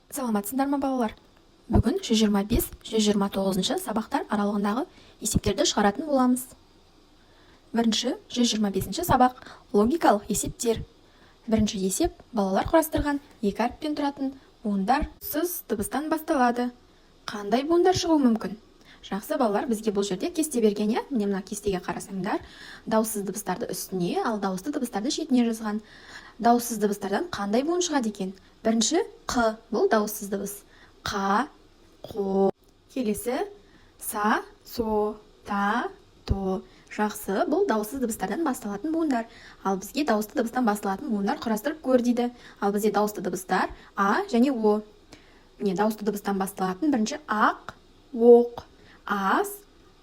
Саламатсыздар ма балалар? Бүгін 125-129 сабақтар аралығындағы есептерді шығаратын боламыз. Бірінші 125 сабақ логикалық есептер. Бірінші есеп балалар құрастырған екі әріптен тұратын буындар сыз дыбыстан басталады. Қандай буындар шығуы мүмкін? Жақсы балалар, бізге бұл жерде кесте берген, иә? Міне мына кестеге қарасаңдар, дауыссыз дыбыстарды үстіне, ал дауысты дыбыстарды шетіне жазған. Дауыссыз дыбыстардан қандай буын шығады екен? Бірінші қ, бұл дауыссыз дыбыс. Қа, қо. Келесі са, со, та, то. Жақсы, бұл дауыссыз дыбыстардан басталатын буындар. Ал бізге дауысты дыбыстан басталатын буындар құрастырып көр дейді. Ал бізде дауысты дыбыстар а және о. Міне дауысты дыбыстан басталатын бірінші ақ, оқ, ас,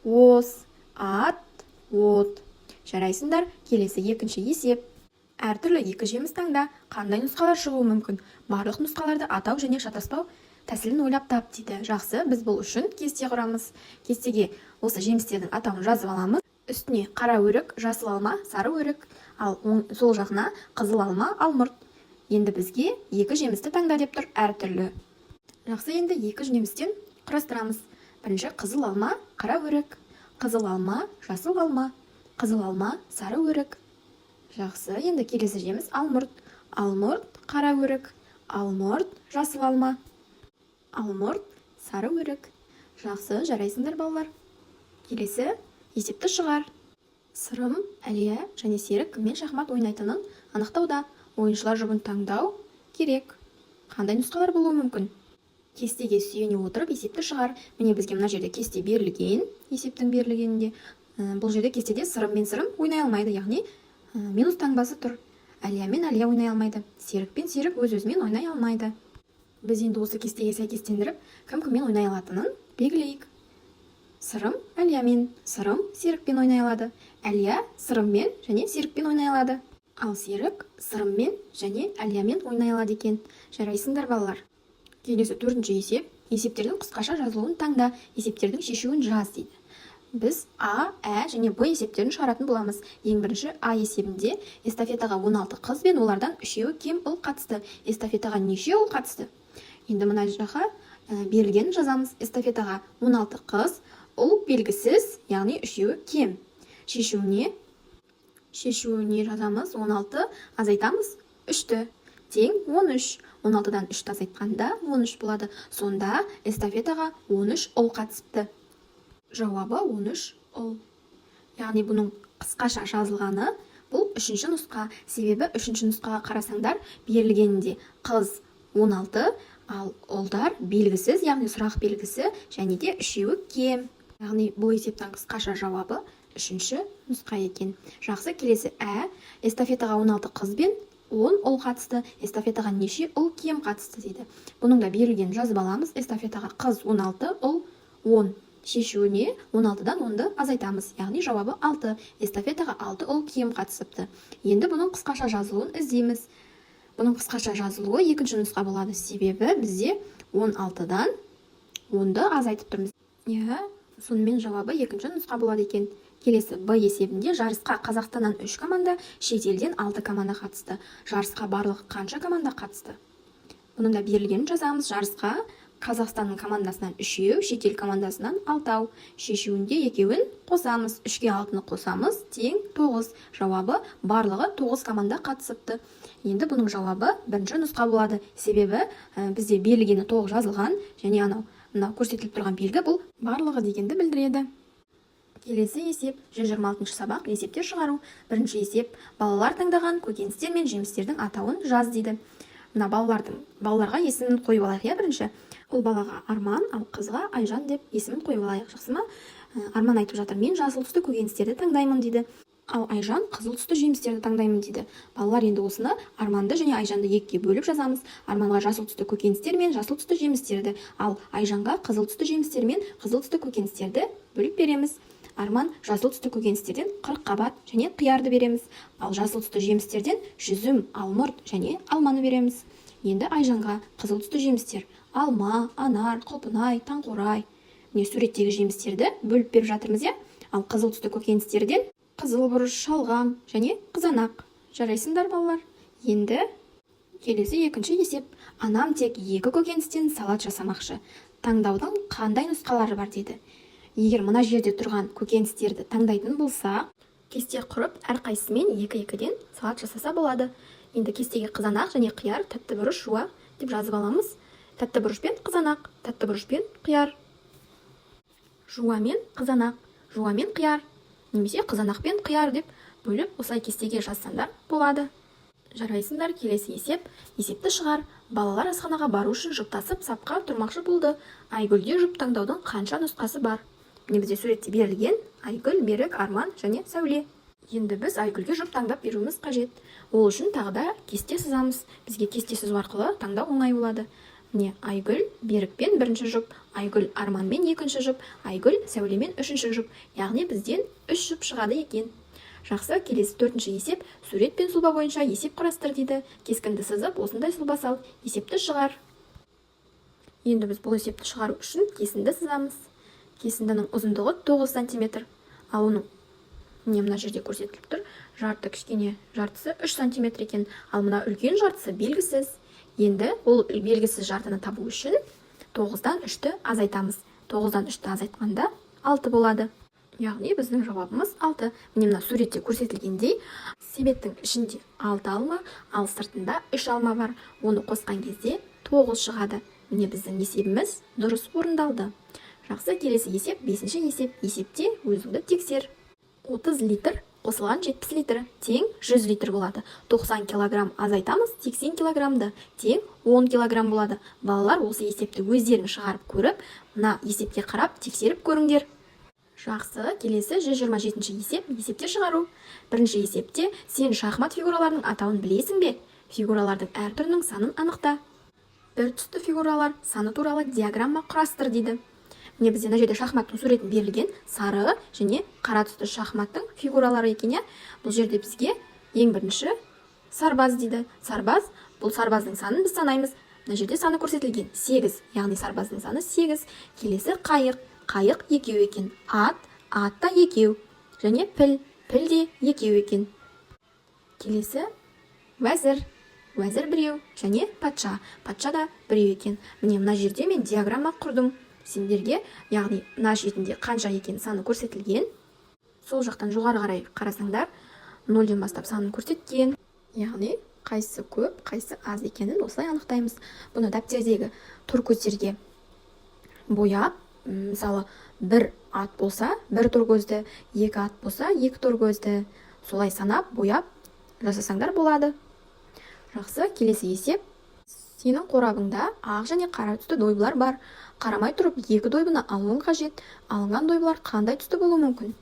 ос, ат, от. Жарайсыңдар, келесі екінші есеп. Әртүрлі екі жеміс таңда қандай нұсқалар шығуы мүмкін? Барлық нұсқаларды атау және шатаспау тәсілін ойлап тап дейді. Жақсы, біз бұл үшін кесте құрамыз. Кестеге осы жемістердің атауын жазып аламыз. Үстіне қара өрік, жасыл алма, сары өрік, ал сол жағына қызыл алма, алмұрт. Енді бізге екі жемісті таңда деп тұр, әртүрлі. Жақсы, енді екі жемістен құрастырамыз. Бірінші қызыл алма, қара өрік, қызыл алма, жасыл алма, қызыл алма, сары өрік. Жақсы, енді келесі жеміс алмұрт. Алмұрт, қара өрік, алмұрт, жасыл алма, алмұрт, сары өрік. Жақсы, жарайсыңдар балалар. Келесі есепті шығар. Сырым, Әлия және Серік кіммен шахмат ойнайтынын анықтауда. Ойыншылар жұбын таңдау керек. Қандай нұсқалар болуы мүмкін? Кестеге сүйене отырып есепті шығар. Міне бізге мына жерде кесте берілген, есептің берілгенінде. Бұл жерде кестеде сырым мен сырым ойнай алмайды, яғни минус таңбасы тұр. Әлия мен Әлия ойнай алмайды. Серік пен Серік өз-өзімен ойнай алмайды. Біз енді осы кестеге сәйкестендіріп, кім-кіммен ойнай алатынын белгілейік. Сырым Әлиямен, сырым Серікпен ойнай алады. Әлия сырыммен және Серікпен ойнай алады. Ал Серік сырыммен және Әлиямен ойнай алады екен. Жарайсыңдар балалар. Келесі төртінші есеп. Есептердің қысқаша жазылуын таңда, есептердің шешуін жаз дейді. Біз А, Ә және Б есептерін шығаратын боламыз. Ең бірінші А есебінде эстафетаға 16 қыз бен олардан үшеуі кем ұл қатысты. Эстафетаға неше ұл қатысты? Енді мына жаққа берілгенін жазамыз. Эстафетаға 16 қыз, ұл белгісіз, яғни үшеуі кем. Шешуіне жазамыз. 16 азайтамыз 3-ті. Тең 13. 16-дан 3-ті азайтқанда 13 болады. Сонда эстафетаға 13 ұл қатысыпты. Жауабы 13 ұл. Яғни бұның қысқаша жазылғаны бұл үшінші нұсқа. Себебі үшінші нұсқаға қарасаңдар, берілгенінде қыз 16, ал ұлдар белгісіз, яғни сұрақ белгісі және де үшеуі кем. Яғни бұл есептің қысқаша жауабы үшінші нұсқа екен. Жақсы, келесі Ә. Эстафетаға 16 қыз бен 10 ұл қатысты. Эстафетаға неше ұл кем қатысты дейді. Бұның да берілген жазып аламыз. Эстафетаға қыз 16, ұл 10. Шешуіне 16-дан 10-ды азайтамыз. Яғни жауабы 6. Эстафетаға 6 ұл кем қатысыпты. Енді бұның қысқаша жазылуын іздейміз. Бұның қысқаша жазылуы екінші нұсқа болады. Себебі бізде 16-дан 10-ды азайтып тұрмыз. Сонымен жауабы екінші нұсқа болады екен. Келесі Б есебінде жарысқа Қазақстаннан 3 команда, шетелден 6 команда қатысты. Жарысқа барлығы қанша команда қатысты? Бұның да берілгенін жазамыз. Жарысқа Қазақстанның командасынан 3, шетел командасынан 6. Шешуінде екеуін қосамыз. 3-ге 6-ны қосамыз, тең 9. Жауабы барлығы 9 команда қатысыпты. Енді бұның жауабы бірінші нұсқа болады. Себебі бізде берілгені толық жазылған, және мынау көрсетіліп тұрған белгі бұл барлығы дегенді білдіреді. Келесі есеп 126 сабақ есептер шығару. Бірінші есеп балалар таңдаған көкөністер мен жемістердің атауын жаз дейді. Мына балаларға есімін қойып алайық, иә, бірінші. Ол балаға Арман, ал қызға Айжан деп есімін қойып алайық, жақсы ма? Арман айтып жатыр, мен жасыл түсті көкөністерді таңдаймын дейді. Ал Айжан қызыл түсті жемістерді таңдаймын дейді. Балалар енді осыны Арманды және Айжанды екіге бөліп жазамыз. Арманға жасыл түсті көкөністер мен жасыл түсті жемістерді, ал Айжанға қызыл түсті жемістер мен қызыл түсті көкөністерді бөліп береміз. Арман жасыл түсті көкөністерден 40 қабат және қиярды береміз. Ал жасыл түсті жемістерден жүзім, алмұрт және алманы береміз. Енді Айжанға қызыл түсті жемістер алма, анар, құлпынай, таңқурай. Міне суреттегі жемістерді бөліп беріп жатырмыз, иә? Ал қызыл түсті көкөністерден қызыл бұрыш, шалғам және қызанақ. Жарайсыңдар балалар. Енді Келесі екінші есеп. Анам тек 2 көкөністен салат жасамақшы. Таңдаудың қандай нұсқалары бар дейді. Егер мына жерде тұрған көкөністерді таңдайтын болса, кесте құрып, әрқайсысымен 2-2-ден салат жасаса болады. Енді кестеге қызанақ және қияр, тәтті бұрыш, жуа деп жазып аламыз. Тәтті бұрышпен қызанақ, тәтті бұрышпен қияр. Жуамен қызанақ, жуамен қияр, немесе қызанақпен қияр деп бөліп осылай кестеге жазсаңдар болады. Жарайсыңдар, келесі есеп. Есепті шығар. Балалар асханаға бару үшін жұптасып сапқа тұрмақшы болды. Айгүлде жұп таңдаудың қанша нұсқасы бар? Міне бізде суретте берілген Айгүл, Берік, Арман және Сәуле. Енді біз Айгүлге жұп таңдап беруіміз қажет. Ол үшін тағы да кесте сызамыз. Бізге кесте сызу арқылы таңдау оңай болады. Міне Айгүл, Берікпен бірінші жұп, Айгүл, Арманмен екінші жұп, Айгүл, Сәулемен үшінші жұп. Яғни бізден 3 жұп шығады екен. Жақсы, келесі 4-ші есеп. Сурет пен сұлба бойынша есеп құрастыр дейді. Кескінді сызып, осындай сұлба сал, есепті шығар. Енді біз бұл есепті шығару үшін кесінді сызамыз. Кесіндінің ұзындығы 9 см. Ал оның мына жерде көрсетіліп тұр. Жарты кішкене жартысы 3 см екен. Ал мына үлкен жартысы белгісіз. Енді ол белгісіз жартыны табу үшін 9-дан 3-ті азайтамыз. 9-дан 3-ті азайтқанда 6 болады. Яғни біздің жауабымыз 6. Мына суретте көрсетілгендей, себеттің ішінде 6 алма, ал сыртында 3 алма бар. Оны қосқан кезде 9 шығады. Міне біздің есебіміз дұрыс орындалды. Жақсы, келесі есеп 5-ші есеп. Есепте өзіңді тексер. 30 литр қосылған 70 литр тең 100 литр болады. 90 килограмм азайтамыз, 80 килограммды тең 10 килограмм болады. Балалар осы есепті өздерін шығарып көріп, мына есепке қарап тексеріп көріңдер. Жақсы, келесі 127-ші есеп. Есепте шығару. Бірінші есепте сен шахмат фигураларының атауын білесің бе? Фигуралардың әр түрінің санын анықта. Бір түсті фигуралар саны туралы диаграмма құрастыр дейді. Міне бізде мына жерде шахматтың суретін берілген, сары және қара түсті шахматтың фигуралары екен. Бұл жерде бізге ең бірінші сарбаз дейді. Сарбаз, бұл сарбаздың санын біз санаймыз. Мына жерде саны көрсетілген 8, яғни сарбаздың саны 8. Келесі қайық. Қайық 2 екен. Ат та 2. Және піл де 2 екен. Келесі уәзір. Уәзір 1 және патша да 1 екен. Міне мына жерде мен диаграмма құрдым. Сендерге, яғни мына шетінде қанша екен саны көрсетілген. Сол жақтан жоғары қарай қарасаңдар, 0-ден бастап санын көрсеткен. Яғни қайсы көп, қайсы аз екенін осылай анықтаймыз. Бұны дәптердегі торкөздерге бояп, мысалы 1 ат болса 1 торкөзді, 2 ат болса 2 торкөзді, солай санап бояп жасасаңдар болады. Жақсы, келесі есеп. Сенің қорабыңда ақ және қара түсті дойбылар бар. Қарамай тұрып 2 дойбыны алуың қажет. Алынған дойбылар қандай түсті болуы мүмкін?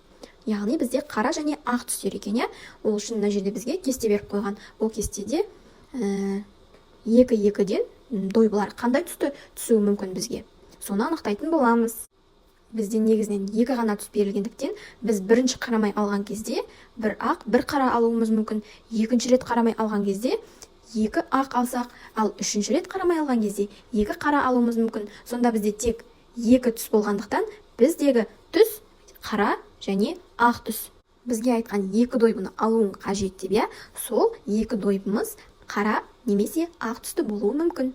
Яғни бізде қара және ақ түстер екен. Ол үшін мына жерде бізге кесте беріп қойған. Ол кестеде 2-2-ден дойбылар қандай түсті түсуі мүмкін бізге? Соны анықтайтын боламыз. Бізде негізінен 2 ғана түс берілгендіктен, біз бірінші қарамай алған кезде 1 ақ, 1 қара алуымыз мүмкін. Екінші рет қарамай алған кезде 2 ақ алсақ, ал үшінші рет қарамай алған кезде 2 қара алуымыз мүмкін. Сонда бізде тек 2 түс болғандықтан, біздегі түс қара және ақ түс. Бізге айтқан 2 дойбыны алуың қажет деп, сол 2 дойбымыз қара немесе ақ түсті болуы мүмкін.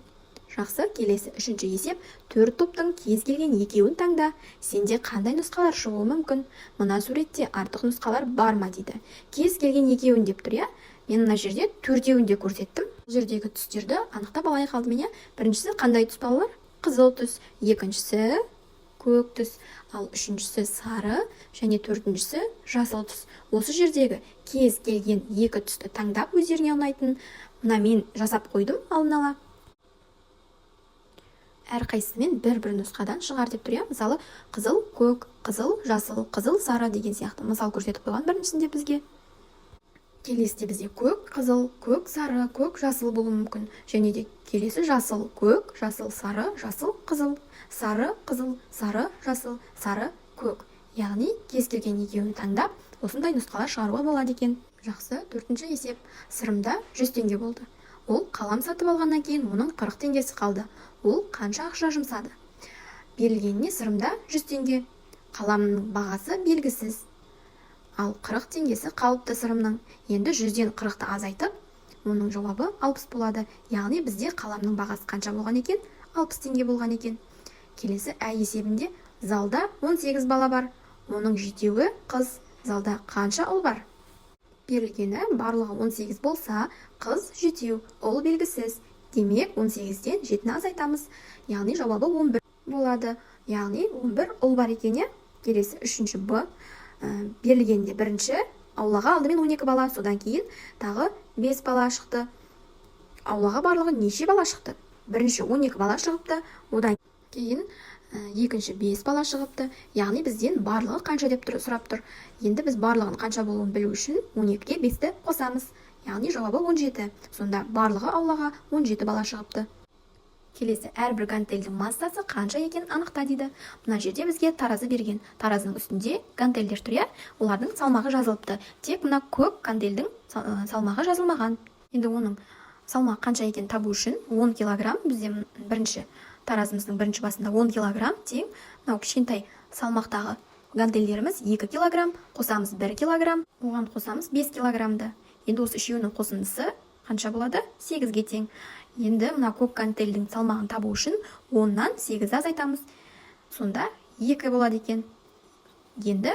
Жақсы, келесі 3-ші есеп. 4 топтың кез келген 2-ін таңда. Сенде қандай нұсқалар шығуы мүмкін? Мына суретте артық нұсқалар бар ма дейді. Кез келген 2-ін деп тұр. Мен мына жерде 4-еуін де көрсеттім. Бұл жердегі түстерді анықтап алайық алдымен. Біріншісі қандай түс балалар? Қызыл түс. Екіншісі көк түс. Ал үшіншісі сары және төртіншісі жасыл түс. Осы жердегі кез келген 2 түсті таңдап өздеріне ұнайтын. Мына мен жасап қойдым алдын ала. Әрқайсысымен бір нұсқадан шығар деп тұр. Мысалы қызыл көк, қызыл жасыл, қызыл сары деген сияқты мысал көрсетіп қойған біріншісінде бізге. Келесіде бізде көк қызыл, көк сары, көк жасыл болуы мүмкін. Және де келесі жасыл көк, жасыл сары, жасыл қызыл, сары қызыл, сары жасыл, сары көк. Яғни кез келген 2-ін таңдап, осындай нұсқалар шығаруға болады екен. Жақсы, 4-ші есеп. Сырымда 100 теңге болды. Ол қалам сатып алғаннан кейін оның 40 теңгесі қалды. Ол қанша ақша жұмсады? Берілгеніне сырымда 100 теңге. Қаламның бағасы белгісіз. Ал 40 теңгесі қалыпты сырымның. Енді 100-ден 40-ты азайтып, оның жауабы 60 болады. Яғни бізде қаламның бағасы қанша болған екен? 60 теңге болған екен. Келесі ә есебінде залда 18 бала бар. Оның 7-еуі қыз. Залда қанша ұл бар? Берілгені барлығы 18 болса, қыз 7-еу, ұл белгісіз. Демек 18-ден 7-ні азайтамыз. Яғни жауабы 11 болады. Яғни 11 ұл бар екен. Келесі үшінші Б. Берілгенде бірінші аулаға алдымен 12 бала, содан кейін тағы 5 бала шықты. Аулаға барлығы неше бала шықты? Бірінші 12 бала шығыпты, одан кейін екінші 5 бала шығыпты. Яғни бізден барлығы қанша деп сұрап тұр. Енді біз барлығын қанша болуын білу үшін 12-ге 5-ті қосамыз. Яғни жауабы 17. Сонда барлығы аулаға 17 бала шығыпты. Келесі әрбір гантельдің массасы қанша екен анықта дейді. Мына жерде бізге таразы берген. Таразының үстінде гантельдер тұр, олардың салмағы жазылыпты. Тек мына көк гантельдің салмағы жазылмаған. Енді оның салмағы қанша екен табу үшін 10 килограмм, бізде бірінші таразымыздың бірінші басында 10 килограмм тең мынау кішкентай салмақтағы гантельдеріміз 2 килограмм, қосамыз 1 килограмм, оған қосамыз 5 килограммды. Енді осы үшеуінің қосындысы қанша болады? 8-ге тең. Енді мына көк гантельдің салмағын табу үшін 10-нан 8-ді азайтамыз. Сонда 2 болады екен. Енді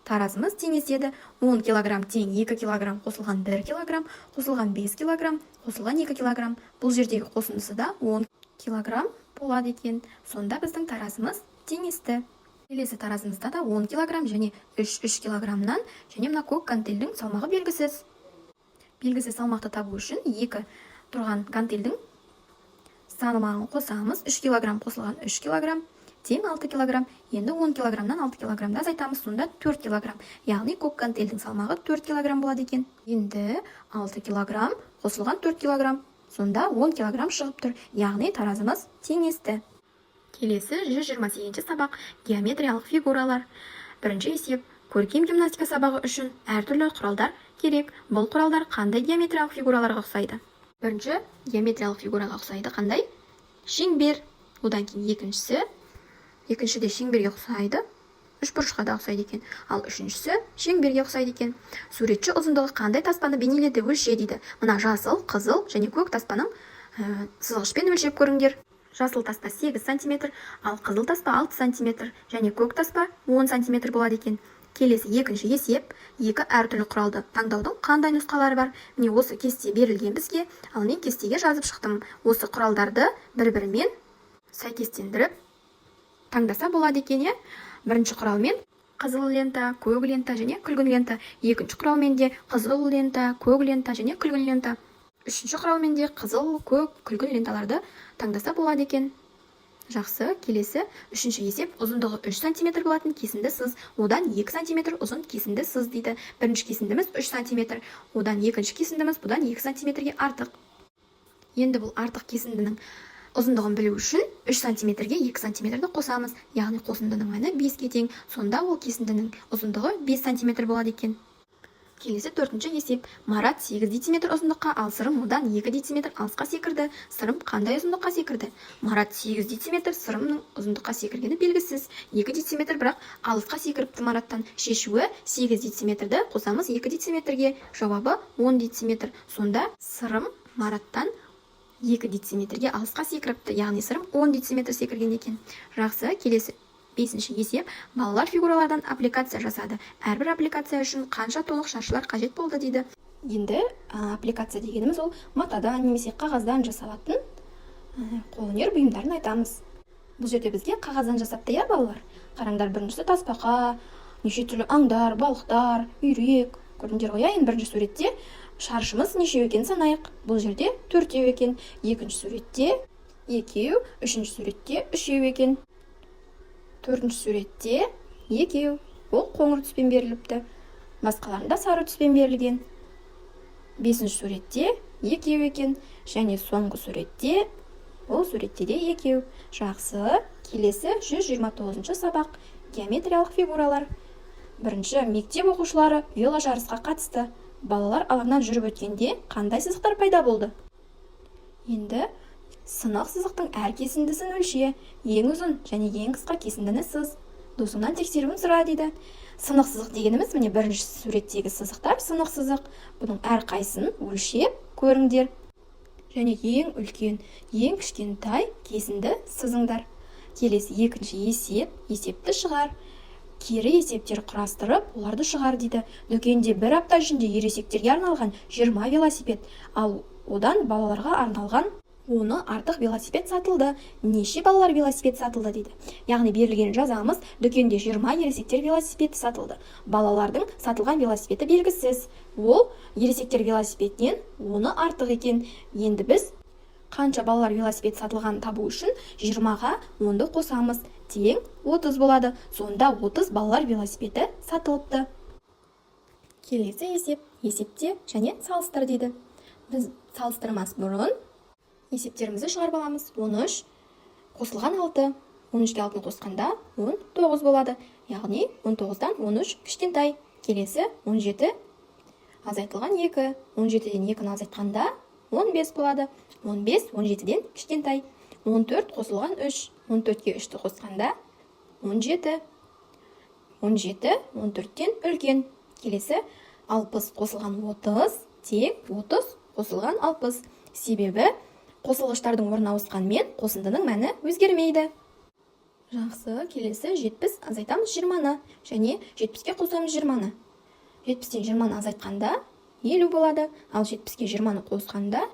таразымыз теңеседі. 10 килограмм тең 2 килограмм қосылған 1 килограмм, қосылған 5 килограмм, қосылған 2 килограмм. Бұл жердегі қосындысы да 10 килограмм болады екен. Сонда біздің таразымыз теңесті. Келесі таразымызда да 10 килограмм және 3 килограммнан және мына көк гантельдің салмағы белгісіз. Белгісіз салмақты табу үшін 2 тұрған гантельдің салмағын қосамыз. 3 килограмм қосылған 3 килограмм тең 6 килограмм. Енді 10 килограммнан 6 килограммды азайтамыз. Сонда 4 килограмм. Яғни көк гантельдің салмағы 4 килограмм болады екен. Енді 6 килограмм қосылған 4 килограмм. Сонда 10 килограмм шығып тұр. Яғни таразымыз теңесті. Келесі 128-ші сабақ геометриялық фигуралар. Бірінші есеп. Көркем гимнастика сабағы үшін әртүрлі құралдар керек. Бұл құралдар қандай геометриялық фигураларға ұқсайды? Бірінші геометриялық фигураға ұқсайды. Қандай? Шеңбер. Одан кейін екіншіде шеңберге ұқсайды. Үшбұрышқа да ұқсайды екен. Ал үшіншісі шеңберге ұқсайды екен. Суретші ұзындығы қандай таспаны бейнеледі? Өлше дейді. Мына жасыл, қызыл және көк таспаның сызғышпен өлшеп көріңдер. Жасыл таспа 8 см, ал қызыл таспа 6 см және көк таспа 10 см болады екен. Келесі екінші есеп, екі әртүрлі құралды таңдаудың қандай нұсқалары бар? Міне осы кесте берілген бізге, ал мен кестеге жазып шықтым. Осы құралдарды бір-бірімен сәйкестендіріп таңдаса болады екен. Бірінші құралмен қызыл лента, көк лента және күлгін лента. Екінші құралмен де қызыл лента, көк лента және күлгін лента. Үшінші құралмен де қызыл, көк, күлгін ленталарды таңдаса болады екен. Жақсы, келесі үшінші есеп, ұзындығы 3 см болатын кесінді сыз, одан 2 см ұзын кесінді сыз дейді. Бірінші кесіндіміз 3 см, одан екінші кесіндіміз бұдан 2 см-ге артық. Енді бұл артық кесіндінің ұзындығын білу үшін 3 см-ге 2 см-ді қосамыз, яғни қосындының мәні 5-ге тең. Сонда ол кесіндінің ұзындығы 5 см болады екен. Келесі төртінші есеп. Марат 8 дециметр ұзындыққа, ал сырым одан 2 дециметр алысқа секірді. Сырым қандай ұзындыққа секірді? Марат 8 дециметр, сырымның ұзындыққа секіргені белгісіз. 2 дециметр бірақ алысқа секіріпті Мараттан. Шешуі 8 дециметрді қосамыз 2 дециметрге. Жауабы 10 дециметр. Сонда сырым Мараттан 2 дециметрге алысқа секіріпті. Яғни сырым 10 дециметр секірген екен. Жақсы, келесі бесінші есеп. Балалар фигуралардан аппликация жасады. Әрбір аппликация үшін қанша толық шаршылар қажет болды дейді. Енді аппликация дегеніміз ол матадан немесе қағаздан жасалатын қолөнер бұйымдарын айтамыз. Бұл жерде бізге қағаздан жасапты, балалар. Қараңдар, біріншісі тасбақа, неше түрлі аңдар, балықтар, үйрек. Көрдіңдер ғой, енді бірінші суретте шаршымыз нешеу екен санайық. Бұл жерде 4 екен. Екінші суретте 2, үшінші суретте 3 екен. Төртінші суретте 2, ол қоңыр түспен беріліпті. Басқаларында сары түспен берілген. Бесінші суретте 2 екен. Және соңғы суретте, ол суретте де 2. Жақсы, келесі 129-шы сабақ геометриялық фигуралар. Бірінші мектеп оқушылары веложарысқа қатысты. Балалар алаңнан жүріп өткенде қандай сызықтар пайда болды? Енді сынық сызықтың әр кесіндісін өлше, ең ұзын және ең қысқа кесіндіні сыз. Досыңнан тексеруін сұра дейді. Сынық сызық дегеніміз міне бірінші суреттегі сызықтар сынық сызық. Бұның әр қайсысын өлшеп көріңдер. Және ең үлкен, ең кішкентай кесінді сызыңдар. Келесі екінші есепті шығар. Кері есептер құрастырып, оларды шығар дейді. Дүкенде бір апта ішінде ересектерге арналған 20 велосипед, ал одан балаларға арналған 10 артық велосипед сатылды. Неше балалар велосипед сатылды дейді. Яғни берілген жазамыз, дүкенде 20 ересектер велосипеді сатылды. Балалардың сатылған велосипеді белгісіз. Ол ересектер велосипедінен 10 артық екен. Енді біз қанша балалар велосипед сатылған табу үшін 20-ға 10-ды қосамыз. Тең 30 болады. Сонда 30 балалар велосипеді сатылыпты. Келесі есепте және салыстыр дейді. Біз салыстырмас бұрын есептерімізді шығарып аламыз. 13 қосылған 6. 13-ке 6-ны қосқанда 19 болады. Яғни 19-дан 13 кішкентай. Келесі 17 азайтылған 2. 17-ден 2-ні азайтқанда 15 болады. 15 17-ден кішкентай. 14 қосылған 3. 14-ке 3-ті қосқанда 17. 17 14-тен үлкен. Келесі 60 қосылған 30 тең 30 қосылған 60. Себебі қосылғыштардың орнына ауысқанмен қосындының мәні өзгермейді. Жақсы, келесі 70 азайтамыз 20-ны және 70-ке қосамыз 20-ны. 70-тен 20-ны азайтқанда 50 болады, ал 70-ке 20-ны қосқанда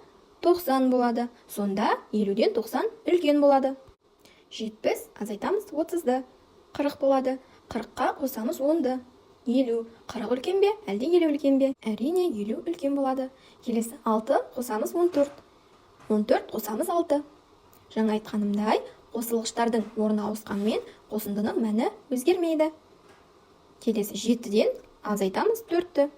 90 болады. Сонда 50-ден 90 үлкен болады. 70 азайтамыз 30-ды, 40 болады. 40-қа қосамыз 10-ды. 50. 40 үлкен бе, әлде 50 үлкен бе? Әрине 50 үлкен болады. Келесі 6 қосамыз 14. 14 қосамыз 6. Жаңа айтқанымдай, қосылғыштардың орны ауысқанмен қосындының мәні өзгермейді. Келесі 7-ден азайтамыз 4-ті.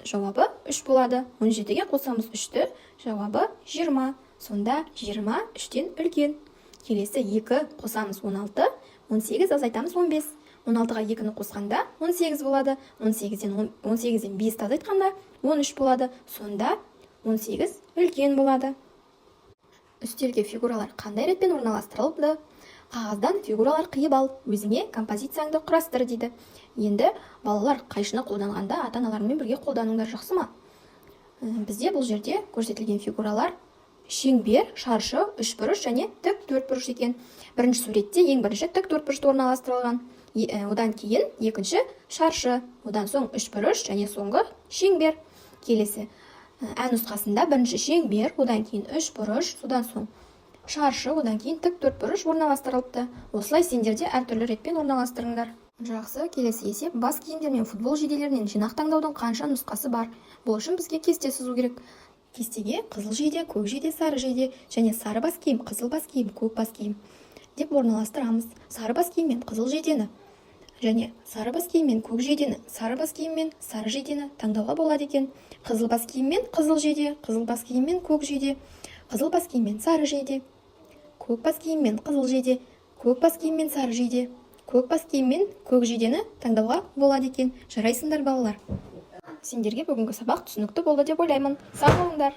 Жауабы 3 болады. 17-ге қосамыз 3-ті, жауабы 20. Сонда 20 3-тен үлкен. Келесі 2 қосамыз 16, 18 азайтамыз 15. 16-ға 2-ні қосқанда 18 болады. 18-ден 5-ті азайтқанда 13 болады. Сонда 18 үлкен болады. Үстелге фигуралар қандай ретпен орналастырылды? Қағаздан фигуралар қиып ал, өзіңе композицияңды құрастыр дейді. Енді балалар қайшыны қолданғанда ата-аналармен бірге қолданыңдар, жақсы ма? Бізде бұл жерде көрсетілген фигуралар шеңбер, шаршы, үшбұрыш және тік төртбұрыш екен. Бірінші суретте ең бірінші тік төртбұрышты орналастырылған. Одан кейін екінші шаршы, одан соң үшбұрыш және соңғы шеңбер. Келесі ән нұсқасында бірінші шеңбер, одан кейін үшбұрыш, содан соң шаршы, одан кейін тік төртбұрыш орналастырылыпты. Осылай сендер де әртүрлі ретпен орналастырыңдар. Жақсы, келесі есеп. Бас киімдер мен футбол жейделерінен жинақ таңдаудың қанша нұсқасы бар? Бұл үшін бізге кесте сызу керек. Кестеге қызыл жейде, көк жейде, сары жейде және сары бас киім, қызыл бас киім, көк бас киім деп орналастырамыз. Сары бас киім мен қызыл жейдені және сары бас киім мен көк жейдені, сары бас киім мен сары жейдені таңдауға болады екен. Қызыл бас киім мен қызыл жейде, қызыл бас киім мен көк жейде, қызыл бас киім мен сары жейде, көк бас киім мен қызыл жейде, көк бас киім мен сары жейде, көк бас киім мен көк жейдені таңдауға болады екен. Жарайсыңдар балалар. Сендерге бүгінгі сабақ түсінікті болды деп ойлаймын. Сау болыңдар.